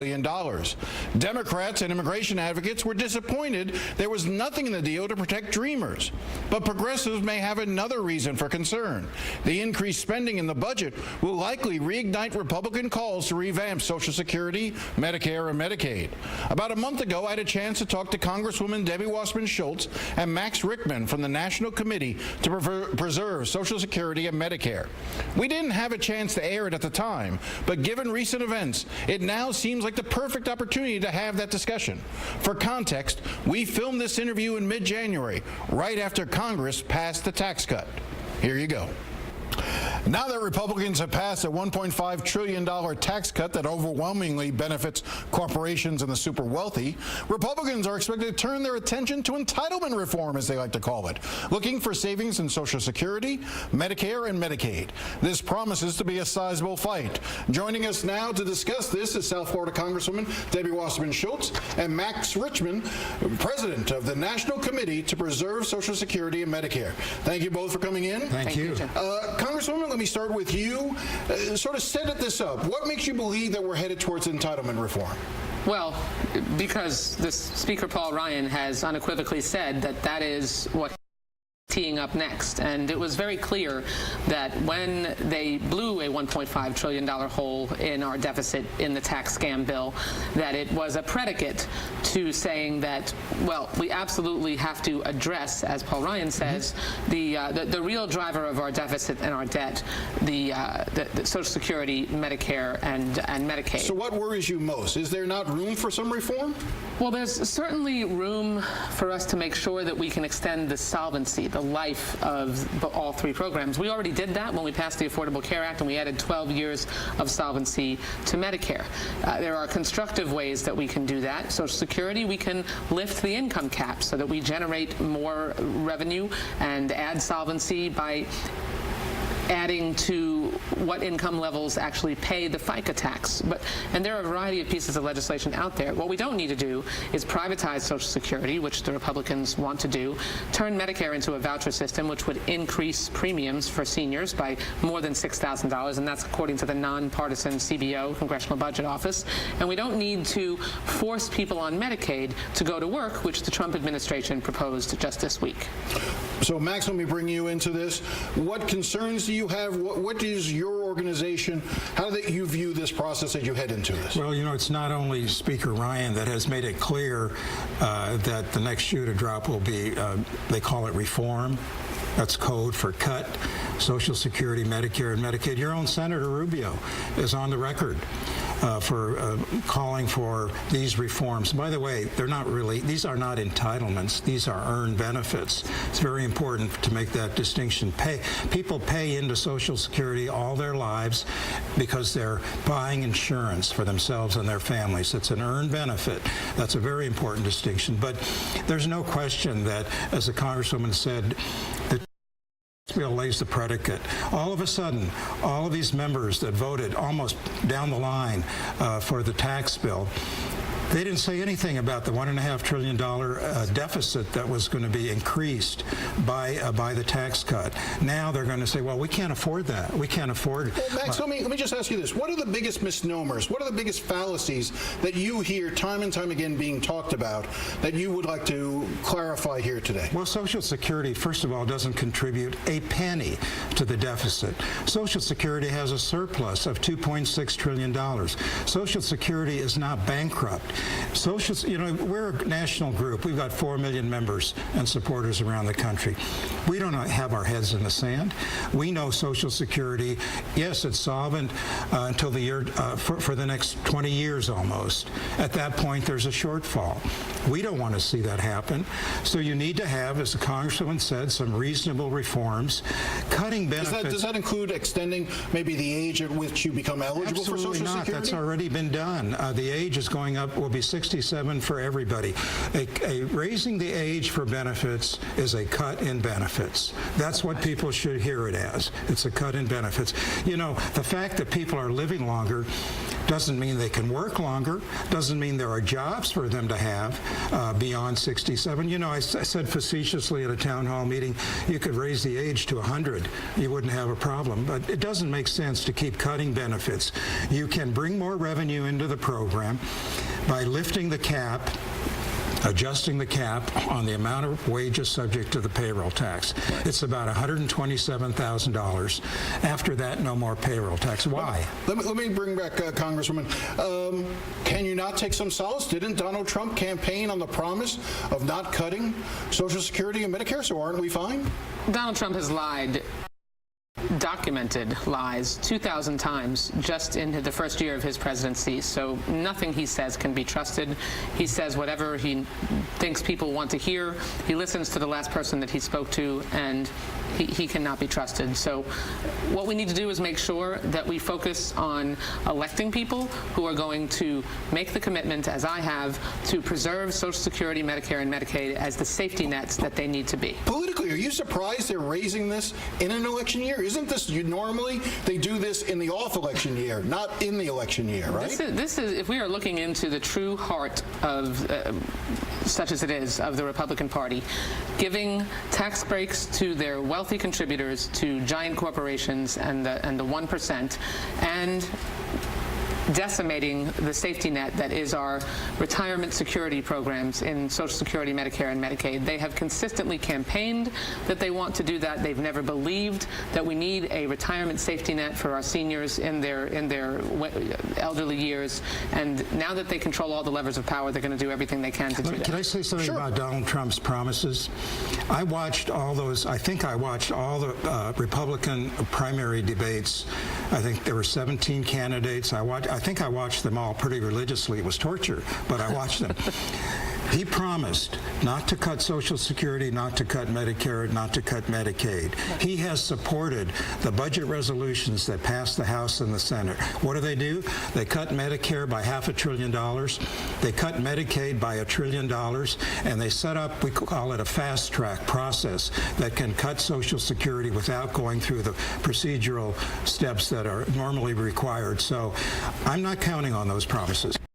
billion. Democrats and immigration advocates were disappointed there was nothing in the deal to protect dreamers. But progressives may have another reason for concern. The increased spending in the budget will likely reignite Republican calls to revamp Social Security, Medicare, and Medicaid. About a month ago, I had a chance to talk to Congresswoman Debbie Wasserman Schultz and Max Richtman from the National Committee to Preserve Social Security and Medicare. We didn't have a chance to air it at the time, but given recent events, it now seems like the perfect opportunity to have that discussion. For context, we filmed this interview in mid-January, right after Congress passed the tax cut. Here you go. Now that Republicans have passed a $1.5 trillion tax cut that overwhelmingly benefits corporations and the super wealthy, Republicans are expected to turn their attention to entitlement reform, as they like to call it, looking for savings in Social Security, Medicare, and Medicaid. This promises to be a sizable fight. Joining us now to discuss this is South Florida Congresswoman Debbie Wasserman Schultz and Max Richtman, President of the National Committee to Preserve Social Security and Medicare. Thank you both for coming in. Thank you. Congresswoman, let me start with you. Sort of set this up. What makes you believe that we're headed towards entitlement reform? Well, because the Speaker Paul Ryan has unequivocally said that that is what teeing up next. And it was very clear that when they blew a $1.5 trillion hole in our deficit in the tax scam bill, that it was a predicate to saying that, well, we absolutely have to address, as Paul Ryan says, the real driver of our deficit and our debt, the Social Security, Medicare, and Medicaid. So what worries you most? Is there not room for some reform? Well, there's certainly room for us to make sure that we can extend the solvency, the life of all three programs. We already did that when we passed the Affordable Care Act, and we added 12 years of solvency to Medicare. There are constructive ways that we can do that. Social Security, we can lift the income cap so that we generate more revenue and add solvency by adding to what income levels actually pay the FICA tax. And there are a variety of pieces of legislation out there. What we don't need to do is privatize Social Security, which the Republicans want to do, turn Medicare into a voucher system, which would increase premiums for seniors by more than $6,000, and that's according to the nonpartisan CBO, Congressional Budget Office. And we don't need to force people on Medicaid to go to work, which the Trump administration proposed just this week. So, Max, let me bring you into this. What concerns do you have? What is your organization? How do you view this process as you head into this? Well, you know, it's not only Speaker Ryan that has made it clear that the next shoe to drop will be, they call it reform. That's code for cut Social Security, Medicare, and Medicaid. Your own Senator Rubio is on the record for calling for these reforms. By the way, they're not really, these are not entitlements. These are earned benefits. It's very important to make that distinction. People pay into Social Security all their lives because they're buying insurance for themselves and their families. It's an earned benefit. That's a very important distinction. But there's no question that, as the Congresswoman said, the bill lays the predicate. All of a sudden, all of these members that voted almost down the line for the tax bill, they didn't say anything about the $1.5 trillion deficit that was going to be increased by the tax cut. Now they're going to say, well, we can't afford that. We can't afford. Well, Max, let me just ask you this. What are the biggest misnomers? What are the biggest fallacies that you hear time and time again being talked about that you would like to clarify here today? Well, Social Security, first of all, doesn't contribute a penny to the deficit. Social Security has a surplus of $2.6 trillion. Social Security is not bankrupt. We're a national group. We've got 4 million members and supporters around the country. We don't have our heads in the sand. We know Social Security, yes, it's solvent until the year, for the next 20 years almost. At that point, there's a shortfall. We don't want to see that happen. So you need to have, as the Congresswoman said, some reasonable reforms, cutting benefits. Does that include extending maybe the age at which you become eligible for Social Security? Absolutely not. That's already been done. The age is going up, will be 67 for everybody. Raising the age for benefits is a cut in benefits. That's what people should hear it as. It's a cut in benefits. You know, the fact that people are living longer, Doesn't mean they can work longer. Doesn't mean there are jobs for them to have beyond 67. You know, I said facetiously at a town hall meeting, you could raise the age to 100. You wouldn't have a problem. But it doesn't make sense to keep cutting benefits. You can bring more revenue into the program by lifting the cap, adjusting the cap on the amount of wages subject to the payroll tax. It's about $127,000. After that, no more payroll tax. Why? Let me bring back Congresswoman. Can you not take some solace? Didn't Donald Trump campaign on the promise of not cutting Social Security and Medicare, so aren't we fine? Donald Trump has lied, documented lies 2,000 times just in the first year of his presidency. So nothing he says can be trusted. He says whatever he thinks people want to hear. He listens to the last person that he spoke to, and he cannot be trusted. So what we need to do is make sure that we focus on electing people who are going to make the commitment, as I have, to preserve Social Security, Medicare, and Medicaid as the safety nets that they need to be. Politically, are you surprised they're raising this in an election year? Isn't this, normally they do this in the off-election year, not in the election year, right? This is if we are looking into the true heart of, such as it is, of the Republican Party, giving tax breaks to their wealthy contributors, to giant corporations and the 1%, and decimating the safety net that is our retirement security programs in Social Security, Medicare, and Medicaid. They have consistently campaigned that they want to do that. They've never believed that we need a retirement safety net for our seniors in their elderly years. And now that they control all the levers of power, they're going to do everything they can to do that. Can I say something about Donald Trump's promises? I watched all those. I think I watched all the Republican primary debates. I think there were 17 candidates. I think I watched them all pretty religiously. It was torture, but I watched them. He promised not to cut Social Security, not to cut Medicare, not to cut Medicaid. He has supported the budget resolutions that passed the House and the Senate. What do? They cut Medicare by $500 billion. They cut Medicaid by $1 trillion. And they set up, we call it a fast-track process that can cut Social Security without going through the procedural steps that are normally required. So I'm not counting on those promises.